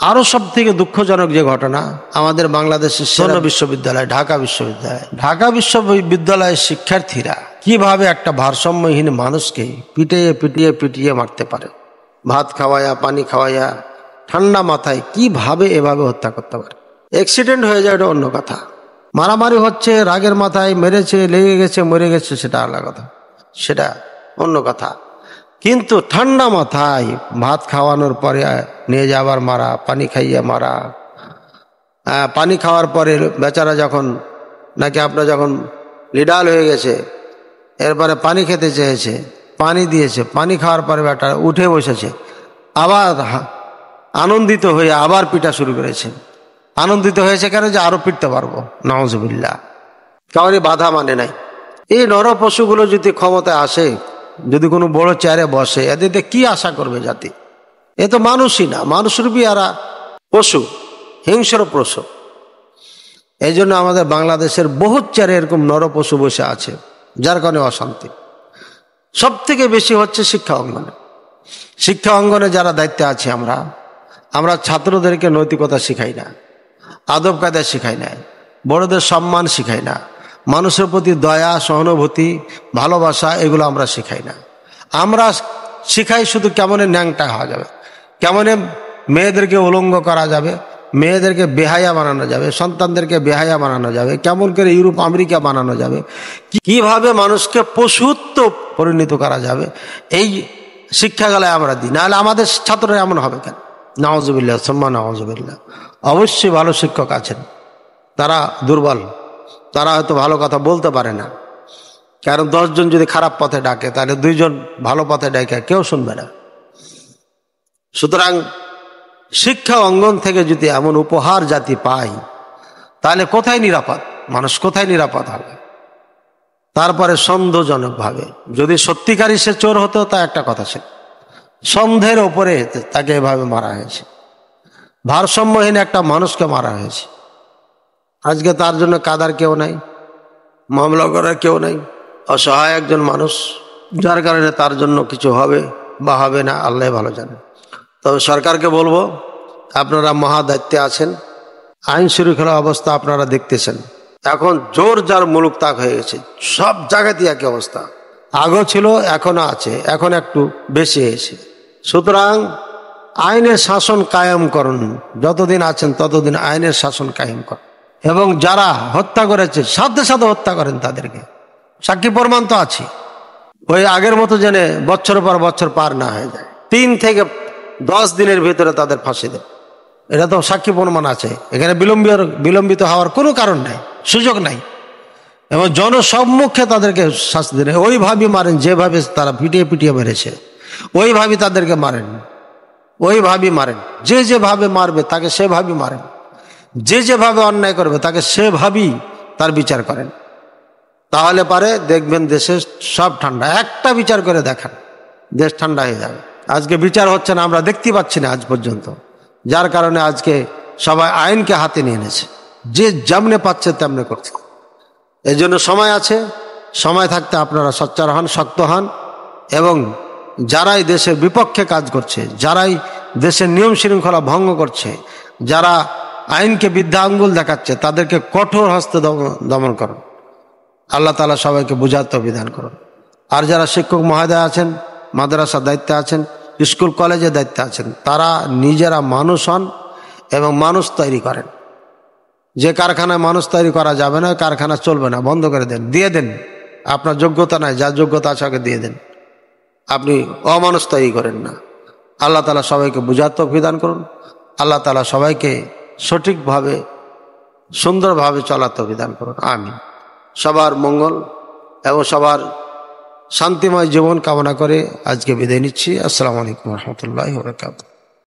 আরো সব থেকে দুঃখজনক যে ঘটনা, আমাদের বাংলাদেশের সেরা বিশ্ববিদ্যালয় ঢাকা বিশ্ববিদ্যালয়ের শিক্ষার্থীরা কিভাবে একটা ভারসাম্যহীন মানুষকে পিটিয়ে পিটিয়ে পিটিয়ে মারতে পারে, ভাত খাওয়ায়া পানি খাওয়ায়া ঠান্ডা মাথায় কিভাবে এভাবে হত্যা করতে পারে। অ্যাক্সিডেন্ট হয়ে যায়, এটা অন্য কথা। মারামারি হচ্ছে রাগের মাথায়, মেরেছে, লেগে গেছে, মরে গেছে, সেটা আলাদা কথা, সেটা অন্য কথা। কিন্তু ঠান্ডা মাথায় ভাত খাওয়ানোর পরে নিয়ে যাবার মারা, পানি খাইয়ে মারা, পানি খাওয়ার পরে বেচারা যখন নাকি আপনার যখন লিডাল হয়ে গেছে, এরপরে পানি খেতে চেয়েছে, পানি দিয়েছে, পানি খাওয়ার পরে বেটা উঠে বসেছে, আবার আনন্দিত হয়ে আবার পিটা শুরু করেছে। আনন্দিত হয়েছে কেন? যে আরো পিটতে পারবো। নাউজুবিল্লাহ। কাউরি বাধা মানে নাই। এই নর পশুগুলো যদি ক্ষমতায় আসে, যদি কোনো বড় চেয়ারে বসে, এদের কি আশা করবে জাতি? এ তো মানুষই না, মানুষরূপী এরা পশু, হিংস্র পশু। এই জন্য আমাদের বাংলাদেশের বহুত চেয়ারে এরকম নর পশু বসে আছে, যার কারণে অশান্তি সব থেকে বেশি হচ্ছে শিক্ষা অঙ্গনে। শিক্ষা অঙ্গনে যারা দায়িত্বে আছি আমরা ছাত্রদেরকে নৈতিকতা শিখাই না, আদব কায়দা শিখাই না, বড়দের সম্মান শিখাই না, মানুষের প্রতি দয়া, সহানুভূতি, ভালোবাসা, এগুলো আমরা শিখাই না। আমরা শিখাই শুধু কেমনে ন্যাংটা হওয়া যাবে, কেমনে মেয়েদেরকে উলঙ্গ করা যাবে, মেয়েদেরকে বেহায়া বানানো যাবে, সন্তানদেরকে বেহায়া বানানো যাবে, কেমন করে ইউরোপ আমেরিকা বানানো যাবে, কিভাবে মানুষকে পশুত্ব পরিণত করা যাবে, এই শিক্ষাগুলো আমরা দিই। নাহলে আমাদের ছাত্ররা এমন হবে কেন? নাউজুবিল্লাহ সুম্মা নাউজুবিল্লাহ। অবশ্যই ভালো শিক্ষক আছেন, তারা দুর্বল, তারা হয়তো ভালো কথা বলতে পারে না। কারণ 10 জন যদি খারাপ পথে ডাকে, তাহলে 2 জন ভালো পথে ডাকে কেউ শুনবে না। সুতরাং শিক্ষা অঙ্গন থেকে যদি এমন উপহার জাতি পায়, তাহলে কোথায় নিরাপদ মানুষ, কোথায় নিরাপদ হবে? তারপরে সন্দেহজনকভাবে যদি সত্যিকারই সে চোর হতো, তা একটা কথা ছিল। সন্দেহের ওপরে তাকে এভাবে মারা হয়েছে, ভারসাম্যহীন একটা মানুষকে মারা হয়েছে। আজকে তার জন্য কাদার কেউ নাই, মামলা করার কেউ নাই, অসহায় একজন মানুষ, যার কারণে তার জন্য কিছু হবে বা হবে না আল্লাহ ভালো জানে। তবে সরকারকে বলবো, আপনারা মহা দায়িত্বে আছেন, আইন শৃঙ্খলা অবস্থা আপনারা দেখতেছেন, এখন জোর যার মুলুক তাক হয়ে গেছে, সব জায়গাতেই একই অবস্থা। আগেও ছিল, এখনো আছে, এখন একটু বেশি হয়েছে। সুতরাং আইনের শাসন কায়েম করুন, যতদিন আছেন ততদিন আইনের শাসন কায়েম করুন, এবং যারা হত্যা করেছে সাথে সাথে হত্যা করেন তাদেরকে। সাক্ষী প্রমাণ তো আছে, ওই আগের মতো যেন বছর পর বছর পার না হয়ে যায়, 3 থেকে 10 দিনের ভিতরে তাদের ফাঁসি দেয়। এটা তো সাক্ষী প্রমাণ আছে, এখানে বিলম্বিত হওয়ার কোনো কারণ নাই, সুযোগ নাই। এবং জনসম্মুখে তাদেরকে শাস্তি দেন, ওইভাবে মারেন যেভাবে তারা পিটিয়ে পিটিয়ে মেরেছে, ওইভাবে তাদেরকে মারেন, ওইভাবেই মারেন। যে যেভাবে মারবে তাকে সেভাবেই মারেন, যে যেভাবে অন্যায় করবে তাকে সেভাবেই তার বিচার করেন। তাহলে পারে দেখবেন দেশে সব ঠান্ডা। একটা বিচার করে দেখান, দেশ ঠান্ডা হয়ে যাবে। আজকে বিচার হচ্ছে না, আমরা দেখতে পাচ্ছি না আজ পর্যন্ত, যার কারণে আজকে সবাই আইনকে হাতে নিয়ে এনেছে, যে যেমনে পাচ্ছে তেমনে করছে। এই জন্য সময় আছে, সময় থাকতে আপনারা সোচ্চার হন, শক্ত হন, এবং যারাই দেশের বিপক্ষে কাজ করছে, যারাই দেশের নিয়ম শৃঙ্খলা ভঙ্গ করছে, যারা আইনকে বৃদ্ধা আঙ্গুল দেখাচ্ছে, তাদেরকে কঠোর হস্তে দমন করুন। আল্লাহ তাআলা সবাইকে বুঝার তৌফিক দান করুন। আর যারা শিক্ষক মহোদয় আছেন, মাদ্রাসার দায়িত্বে আছেন, স্কুল কলেজের দায়িত্বে আছেন, তারা নিজেরা মানুষ হন এবং মানুষ তৈরি করেন। যে কারখানায় মানুষ তৈরি করা যাবে না, কারখানা চলবে না, বন্ধ করে দেন, দিয়ে দেন। আপনার যোগ্যতা নাই, যার যোগ্যতা আছে ওকে দিয়ে দেন, আপনি অমানুষ তৈরি করেন না। আল্লাহ তাআলা সবাইকে বুঝার তৌফিক দান করুন। আল্লাহ তাআলা সবাইকে সঠিকভাবে সুন্দরভাবে চলার তৌফিক দান করুন, আমিন। সবার মঙ্গল এবং সবার শান্তিময় জীবন কামনা করে আজকে বিদায় নিচ্ছি। আসসালামু আলাইকুম ওয়া রাহমাতুল্লাহি ওয়া বারাকাতুহু।